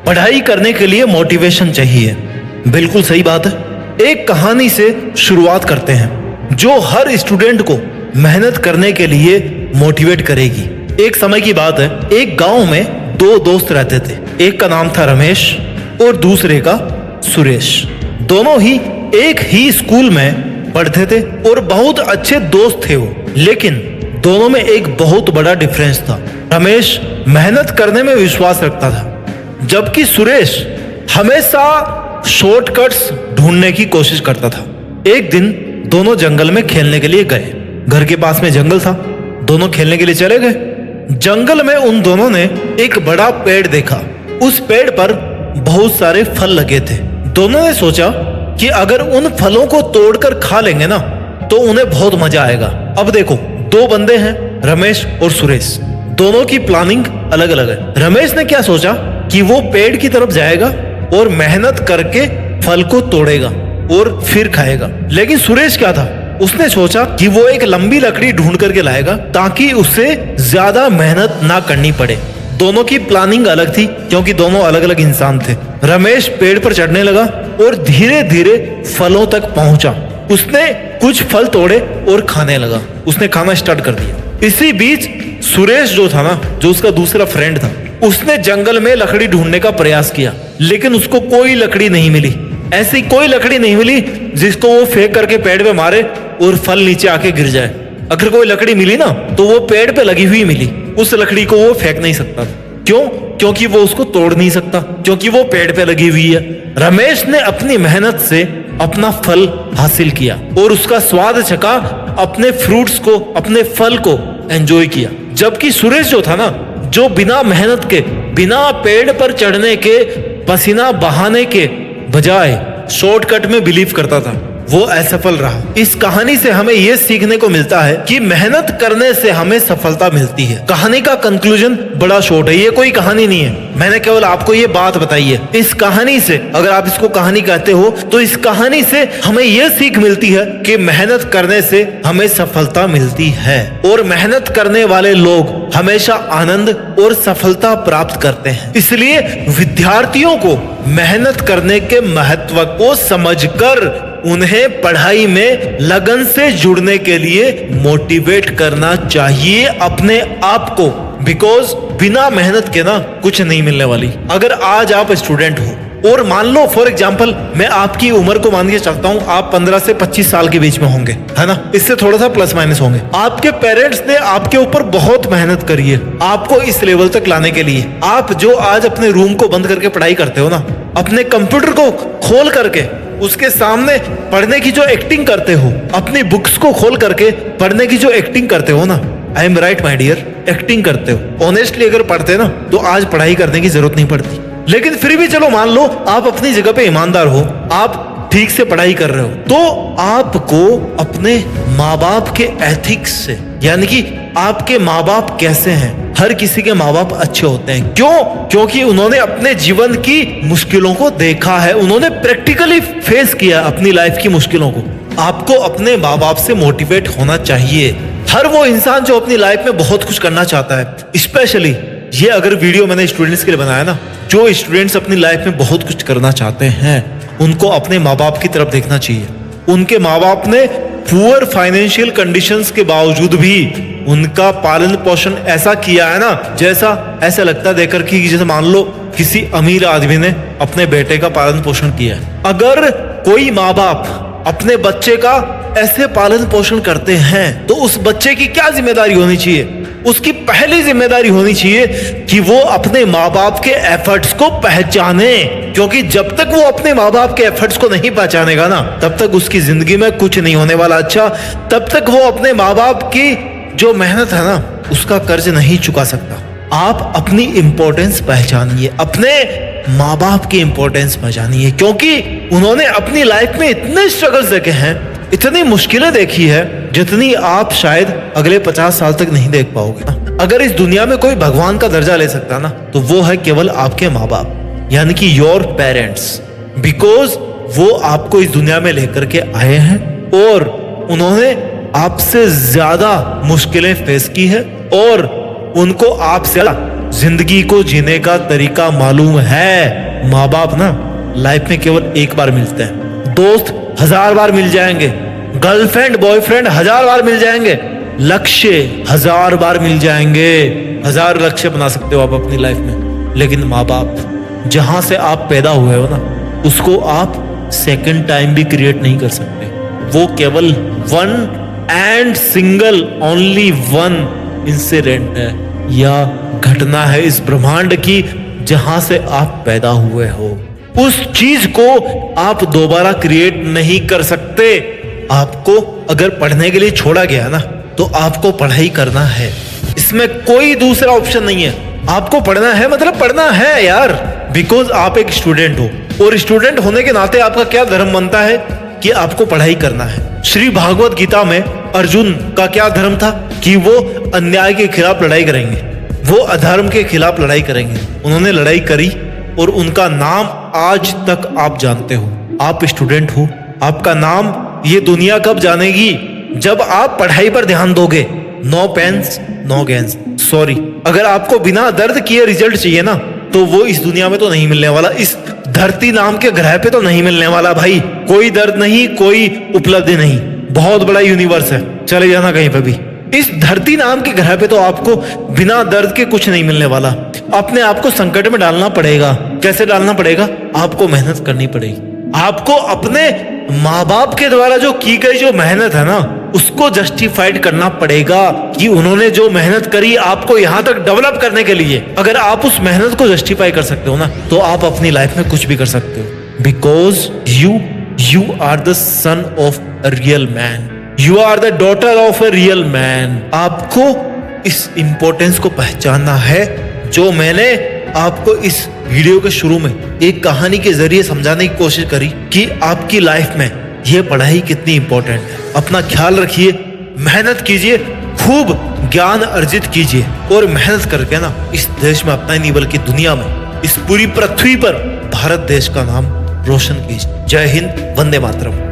पढ़ाई करने के लिए मोटिवेशन चाहिए। बिल्कुल सही बात है। एक कहानी से शुरुआत करते हैं जो हर स्टूडेंट को मेहनत करने के लिए मोटिवेट करेगी। एक समय की बात है, एक गांव में दो दोस्त रहते थे। एक का नाम था रमेश और दूसरे का सुरेश। दोनों ही एक ही स्कूल में पढ़ते थे और बहुत अच्छे दोस्त थे वो। लेकिन दोनों में एक बहुत बड़ा डिफरेंस था। रमेश मेहनत करने में विश्वास रखता था, जबकि सुरेश हमेशा शॉर्टकट्स ढूंढने की कोशिश करता था। एक दिन दोनों जंगल में खेलने के लिए गए। घर के पास में जंगल था, दोनों खेलने के लिए चले गए। जंगल में उन दोनों ने एक बड़ा पेड़ देखा। उस पेड़ पर बहुत सारे फल लगे थे। दोनों ने सोचा कि अगर उन फलों को तोड़कर खा लेंगे ना तो उन्हें बहुत मजा आएगा। अब देखो, दो बंदे हैं, रमेश और सुरेश। दोनों की प्लानिंग अलग अलग है। रमेश ने क्या सोचा कि वो पेड़ की तरफ जाएगा और मेहनत करके फल को तोड़ेगा और फिर खाएगा। लेकिन सुरेश क्या था, उसने सोचा कि वो एक लंबी लकड़ी ढूंढ करके लाएगा ताकि उसे ज्यादा मेहनत ना करनी पड़े। दोनों की प्लानिंग अलग थी क्योंकि दोनों अलग अलग इंसान थे। रमेश पेड़ पर चढ़ने लगा और धीरे धीरे फलों तक पहुंचा। उसने कुछ फल तोड़े और खाने लगा। उसने खाना स्टार्ट कर दिया। इसी बीच सुरेश जो था ना, जो उसका दूसरा फ्रेंड था, उसने जंगल में लकड़ी ढूंढने का प्रयास किया, लेकिन उसको कोई लकड़ी नहीं मिली। ऐसी कोई लकड़ी नहीं मिली जिसको वो फेंक करके पेड़ पे मारे और फल नीचे आके गिर जाए। अगर कोई लकड़ी मिली ना तो वो पेड़ पे लगी हुई मिली। उस लकड़ी को वो फेंक नहीं सकता। क्यों? क्योंकि वो उसको तोड़ नहीं सकता, क्योंकि वो पेड़ पे लगी हुई है। रमेश ने अपनी मेहनत से अपना फल हासिल किया और उसका स्वाद चखा, अपने फ्रूट्स को, अपने फल को एंजॉय किया। जबकि सुरेश जो था ना, जो बिना मेहनत के, बिना पेड़ पर चढ़ने के, पसीना बहाने के बजाय शॉर्टकट में बिलीव करता था, वो असफल रहा। इस कहानी से हमें यह सीखने को मिलता है कि मेहनत करने से हमें सफलता मिलती है। कहानी का कंक्लूजन बड़ा शॉर्ट है, ये कोई कहानी नहीं है, मैंने केवल आपको ये बात बताई है। इस कहानी से, अगर आप इसको कहानी कहते हो, तो इस कहानी से हमें यह सीख मिलती है कि मेहनत करने से हमें सफलता मिलती है और मेहनत करने वाले लोग हमेशा आनंद और सफलता प्राप्त करते हैं। इसलिए विद्यार्थियों को मेहनत करने के महत्व को समझकर उन्हें पढ़ाई में लगन से जुड़ने के लिए मोटिवेट करना चाहिए अपने आप को। बिकॉज बिना मेहनत के ना कुछ नहीं मिलने वाली। अगर आज आप स्टूडेंट हो और मान लो फॉर एग्जांपल मैं आपकी उम्र को मान के चलता हूं, आप 15 से 25 साल के बीच में होंगे, है ना, इससे थोड़ा सा प्लस माइनस होंगे। आपके पेरेंट्स ने आपके ऊपर बहुत मेहनत करी है आपको इस लेवल तक लाने के लिए। आप जो आज अपने रूम को बंद करके पढ़ाई करते हो ना, अपने कंप्यूटर को खोल करके उसके सामने पढ़ने की जो एक्टिंग करते हो, अपनी बुक्स को खोल करके पढ़ने की जो एक्टिंग करते हो ना, I am right my dear, acting करते हो। ऑनेस्टली अगर पढ़ते ना तो आज पढ़ाई करने की जरूरत नहीं पड़ती। लेकिन फिर भी चलो मान लो आप अपनी जगह पे ईमानदार हो, आप ठीक से पढ़ाई कर रहे हो, तो आपको अपने माँ बाप के एथिक्स से, यानी कि आपके माँ बाप कैसे हैं, हर किसी के माँ बाप अच्छे होते हैं। क्यों? क्योंकि उन्होंने अपने जीवन की मुश्किलों को देखा है, उन्होंने प्रैक्टिकली फेस किया अपनी लाइफ की मुश्किलों को। आपको अपने माँ बाप से मोटिवेट होना चाहिए। हर वो इंसान जो अपनी लाइफ में बहुत कुछ करना चाहता है, स्पेशली ये अगर वीडियो मैंने स्टूडेंट्स के लिए बनाया ना, जो स्टूडेंट्स अपनी लाइफ में बहुत कुछ करना चाहते हैं, उनको अपने माँ बाप की तरफ देखना चाहिए। उनके माँ बाप ने पुअर फाइनेंशियल कंडीशंस के बावजूद भी उनका पालन पोषण ऐसा किया है ना, जैसा ऐसा लगता देखकर कि जैसे मान लो किसी अमीर आदमी ने अपने बेटे का पालन पोषण किया है। अगर कोई माँ बाप अपने बच्चे का ऐसे पालन पोषण करते हैं तो उस बच्चे की क्या जिम्मेदारी होनी चाहिए? उसकी पहली जिम्मेदारी होनी चाहिए कि वो अपने माँ बाप के एफर्ट्स को पहचाने, क्योंकि जब तक वो अपने माँ बाप के एफर्ट्स को नहीं पहचानेगा ना, तब तक उसकी जिंदगी में कुछ नहीं होने वाला अच्छा। तब तक वो अपने माँ बाप की जो मेहनत है ना, उसका कर्ज नहीं चुका सकता। आप अपनी इंपॉर्टेंस पहचानिए, अपने माँ बाप की इंपॉर्टेंस पहचानिए, क्योंकि उन्होंने अपनी लाइफ में इतने स्ट्रगल्स देखे हैं, इतनी मुश्किलें देखी है, जितनी आप शायद अगले 50 साल तक नहीं देख पाओगे। अगर इस दुनिया में कोई भगवान का दर्जा ले सकता ना, तो वो है केवल आपके माँ बाप, यानी कि योर पेरेंट्स। बिकॉज वो आपको इस दुनिया में लेकर के आए हैं और उन्होंने आपसे ज्यादा मुश्किलें फेस की है और उनको आपसे जिंदगी को जीने का तरीका मालूम है। माँ बाप ना लाइफ में केवल एक बार मिलते हैं, दोस्त 1000 बार मिल जाएंगे, गर्लफ्रेंड बॉयफ्रेंड 1000 बार मिल जाएंगे, लक्ष्य 1000 बार मिल जाएंगे, 1000 लक्ष्य बना सकते हो आप अपनी लाइफ में, लेकिन माँ बाप जहां से आप पैदा हुए हो ना, उसको आप सेकंड टाइम भी क्रिएट नहीं कर सकते। वो केवल one and single only one incident है या घटना है इस ब्रह्मांड की जहां से आप पैदा हुए हो। उस चीज को आप दोबारा क्रिएट नहीं कर सकते। आपको अगर पढ़ने के लिए छोड़ा गया ना, तो आपको पढ़ाई करना है, इसमें कोई दूसरा ऑप्शन नहीं है। आपको पढ़ना है मतलब पढ़ना है यार, बिकॉज आप एक स्टूडेंट हो, और स्टूडेंट होने के नाते आपका क्या धर्म बनता है कि आपको पढ़ाई करना है। श्री भागवत गीता में अर्जुन का क्या धर्म था कि वो अन्याय के खिलाफ लड़ाई करेंगे, वो अधर्म के खिलाफ लड़ाई करेंगे। उन्होंने लड़ाई करी और उनका नाम आज तक आप जानते हो। आप स्टूडेंट हो, आपका नाम ये दुनिया कब जानेगी? जब आप पढ़ाई पर ध्यान दोगे। No pains no gains, sorry, अगर आपको बिना दर्द किए रिजल्ट चाहिए ना, तो वो इस दुनिया में तो नहीं मिलने वाला, इस धरती नाम के ग्रह पे तो नहीं मिलने वाला भाई। कोई दर्द नहीं, कोई उपलब्धि नहीं, बहुत बड़ा यूनिवर्स है, चले जाना कहीं पे भी। इस धरती नाम के ग्रह पे तो आपको बिना दर्द के कुछ नहीं मिलने वाला। अपने आप को संकट में डालना पड़ेगा। कैसे डालना पड़ेगा? आपको मेहनत करनी पड़ेगी। आपको अपने माँ बाप के द्वारा जो की गई जो मेहनत है ना, उसको जस्टिफाइड करना पड़ेगा कि उन्होंने जो मेहनत करी आपको यहाँ तक डेवलप करने के लिए। अगर आप उस मेहनत को जस्टिफाई कर सकते हो ना, तो आप अपनी लाइफ में कुछ भी कर सकते हो। Because you are the son of a real man, you are the daughter of a real man. आपको इस इंपॉर्टेंस को पहचानना है, जो मैंने आपको इस वीडियो के शुरू में एक कहानी के जरिए समझाने की कोशिश करी कि आपकी लाइफ में यह पढ़ाई कितनी इंपॉर्टेंट है। अपना ख्याल रखिए, मेहनत कीजिए, खूब ज्ञान अर्जित कीजिए, और मेहनत करके ना इस देश में अपना ही नहीं बल्कि दुनिया में, इस पूरी पृथ्वी पर भारत देश का नाम रोशन कीजिए। जय हिंद, वंदे मातरम।